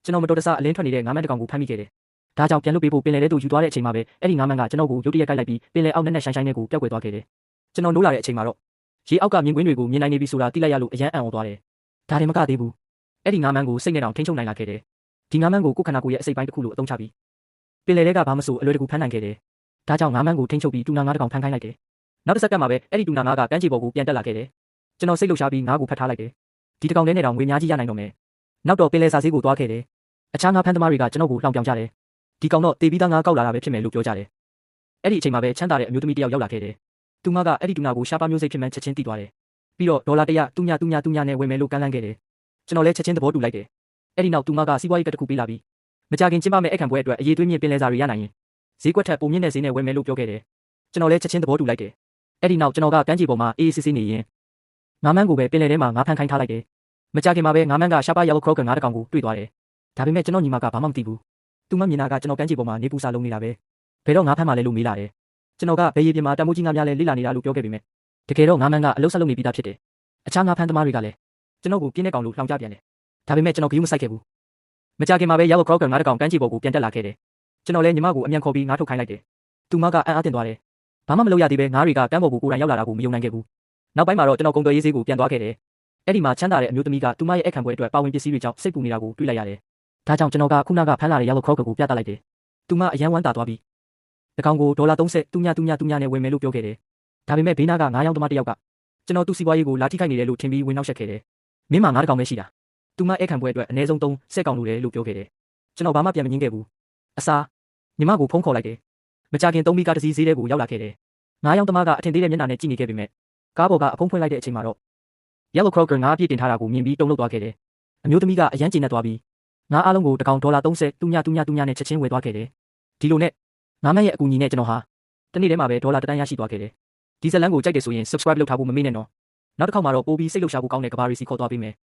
ကျွန်တော်မတော်တဆအလင်းထွက်နေတဲ့ငါးမန်းတစ်ကောင်ကိုဖမ်းမိခဲ့တယ်။ဒါကြောင့်ပြန်လွတ်ပေးဖို့ပင်လယ်ထဲသို့ယူသွားတဲ့အချိန်မှာပဲအဲ့ဒီငါးမန်းကကျွန်တော်ကိုရုတ်တရက်ကိုက်လိုက်ပြီးပင်လယ်အောက်နဲ့ဆိုင်နဲ့ကိုပျောက်ကွယ်သွားခဲ့တယ်။ကျွန်တော်နိုးလာတဲ့အချိန်မှာတော့ရေအောက်ကမြင်ကွင်းတွေကိုမြင်နိုင်နေပြီဆိုတာသိလိုက်ရလို့အယမ်းအံ့ဩသွားတယ်။ဒါတင်မကသေးဘူး။အဲ့ဒီငါးမန်းကိုစိတ်နဲ့တောင်ထိန်းချုပ်နိုင်လာခဲ့တယ်။ဒီငါးမန်းကိုကိုယ်ခန္ဓာကိုယ်ရဲ့အစိတ်ပိုင်းတစ်ခုလိုအသုံးချပြီးပင်လယ်ထဲကဘာမှမဆိုအလွယ်တကူဖမ်းနိုင်ခဲ့တယ်။ဒါကြောင့်ငါးမန်းကိုထိန်းချုပ်ပြီးတူနာငါးတစ်ကောင်ဖမ်းခိုင်းလိုက်တယ်။နောက်တစ်စက္ကန့်မှာပဲအဲ့ဒီတူနာငါးကကမ်းခြေပေါ်ကိုပြန်တက်လာခဲ့တယ်။ကျွန်တော်စိတ်လှုပ်ရှားပြီးငါးကိုဖတ်ထားလိုက်တယ်။ဒီတစ်ကောင်ထဲနဲ့တောင်ငွေများကြီးရနိုင်တော့မယ်။နောက်တော့ပင်လယ်စာဆေးကိုသွားခဲ့တယ်။အခြားငါးဖမ်းသမားတွေကကျွန်တော်ကိုလှောင်ပြောင်ကြတယ်။ဒီကောင်တော့တေးပြီးသားငါးကောက်လာတာပဲဖြစ်မယ်လို့ပြောကြတယ်။အဲ့ဒီအချိန်မှာပဲချမ်းသာတဲ့အမျိုးသမီးတစ်ယောက်ရောက်လာခဲ့တယ်။သူမကအဲ့ဒီတူနာကိုရှားပါမျိုးစိတ်ဖြစ်မှန်းချက်ချင်းသိသွားတယ်။ပြီးတော့ဒေါ်လာ100တူညာနဲ့ဝယ်မယ်လို့ကမ်းလှမ်းခဲ့တယ်။ကျွန်တော်လည်းချက်ချင်းသဘောတူလိုက်တယ်။အဲ့ဒီနောက်သူမကစီးပွားရေးကတစ်ခုပေးလာပြီးမကြခင်ကျင်းပမဲ့အခမ်းပွဲအတွက်အရေးသွေးမြင့်ပင်လယ်စာတွေရနိုင်ရင်ဈေးကွက်ထက်ပိုမြင့်တဲ့ဈေးနဲ့ဝယ်မယ်လို့ပြောခဲ့တယ်။ကျွန်တော်လည်းချက်ချင်းသဘောတူလိုက်တယ်။အဲ့ဒီနောက်ကျွန်တော်ကကမ်းခြေပေါ်မှာအေးအေးဆေးဆေးနေရင်ငါးမန်းကိုပဲပင်လယ်ထဲမှာငါးဖမ်းခိုင်းထားလိုက်တယ်။မကြခင်မှာပဲငါးမန်းကရှားပါYellow Croakerငါးတစ်ကောင်ကိုတွေ့သွားတယ်။ဒါပေမဲ့ကျွန်တော်ညီမကဘာမှမသိဘူး။သူမမြင်တာကကျွန်တော်ကမ်းခြေပေါ်မှာနေပူစာလုံးနေတာပဲ။ဘယ်တော့ငါးဖမ်းမှလဲလို့မေးလာတယ်။ကျွန်တော်ကဘယ်ရေပြင်မှာတမိုးကြီးငါးများလဲလိလာနေတာလို့ပြောခဲ့ပေမဲ့တကယ်တော့ငါးမန်းကအလုတ်ဆက်လုပ်နေပြီးသားဖြစ်တယ်။အခြားငါးဖမ်းသမားတွေကလည်းကျွန်တော်ကိုပြင်းတဲ့ကောင်လို့လှောင်ကြပြန်တယ်။ဒါပေမဲ့ကျွန်တော်ဂရုမစိုက်ခဲ့ဘူး။မကြခင်မှာပဲYellow Croakerငါးတစ်ကောင်ကမ်းခြေပေါ်ကိုပြန်တက်လာခဲ့တယ်။ကျွန်တော်လည်းညီမကိုအမြန်ခေါ်ပြီးငါးထုတ်ခိုင်းလိုက်တယ်။သူမကအံ့အားသင့်သွားတယ်။ဘာမှမလုပ်ရသေးပဲငါးတွေကကမ်းပေါ်ကိုကိုယ်တိုင်ရောက်လာတာကိုမယုံနိုင်ခဲ့ဘူး။နောက်ပိုင်းမှာတော့ကျွန်တော်ကုန်သွယ်ရေးဈေးကိုပြန်သွားခဲ့တယ်။အဲ့ဒီမှာချမ်းသာတဲ့အမျိုးသမီးကသူမရဲ့အခမ်းပွဲအတွက်ပါဝင်ပစ္စည်းတွေကြောင့်စိတ်ပူနေတာကိုတွေ့လိုက်ရတယ်။ဒါကြောင့်ကျွန်တော်ကခုနကဖမ်းလာတဲ့Yellow Croakerကိုပြသလိုက်တယ်။သူမအယမ်းဝမ်းသာသွားပြီးတကောင်ကိုဒေါ်လာ30တူညာနဲ့ဝယ်မယ်လို့ပြောခဲ့တယ်။ဒါပေမဲ့ဘေးနားကငါးရောင်းသမားတစ်ယောက်ကကျွန်တော်သူ့စီးပွားရေးကိုလာထိခိုက်နေတယ်လို့ထင်ပြီးဝင်နှောက်ယှက်ခဲ့တယ်။မင်းမငါးတကောင်ပဲရှိတာ။သူမအခမ်းပွဲအတွက်အနည်းဆုံး30ကောင်လိုတယ်လို့ပြောခဲ့တယ်။ကျွန်တော်ဘာမှပြန်မငင်းခဲ့ဘူး။အစားညီမကိုဖုန်းခေါ်လိုက်တယ်။မကြခင်3မိကားတစ်စီးဈေးထဲကိုရောက်လာခဲ့တယ်။ငါးရောင်းသမားကအထင်သေးတဲ့မျက်နှာနဲ့ကြည့်နေခဲ့ပေမဲ့ကားပေါ်ကအဖုံးဖွင့်လိုက်တဲ့အချိန်မှာတော့Yellow Croakerငါးပြည့်တင်ထားတာကိုမြင်ပြီးတုန်လှုပ်သွားခဲ့တယ်။အမျိုးသမီးကအယမ်းကျေနပ်သွားပြီးငါးအားလုံးကိုတကောင်ဒေါ်လာ30တူညာနဲ့ချက်ချင်းဝယ်သွားခဲ့တယ်။ဒီလိုနဲ့ငါးမရဲ့အကူအညီနဲ့ကျွန်တော်ဟာတနေ့တည်းမှာပဲဒေါ်လာ1တန်းရရှိသွားခဲ့တယ်။ဒီဇက်လန်ကိုကြိုက်တယ်ဆိုရင် subscribe လုပ်ထားဖို့မမေ့နဲ့နော်။နောက်တစ်ခေါက်မှာတော့ပိုပြီးစိတ်လှုပ်ရှားဖို့ကောင်းတဲ့ကဘာရီစီခေါ်သွားပေးမယ်။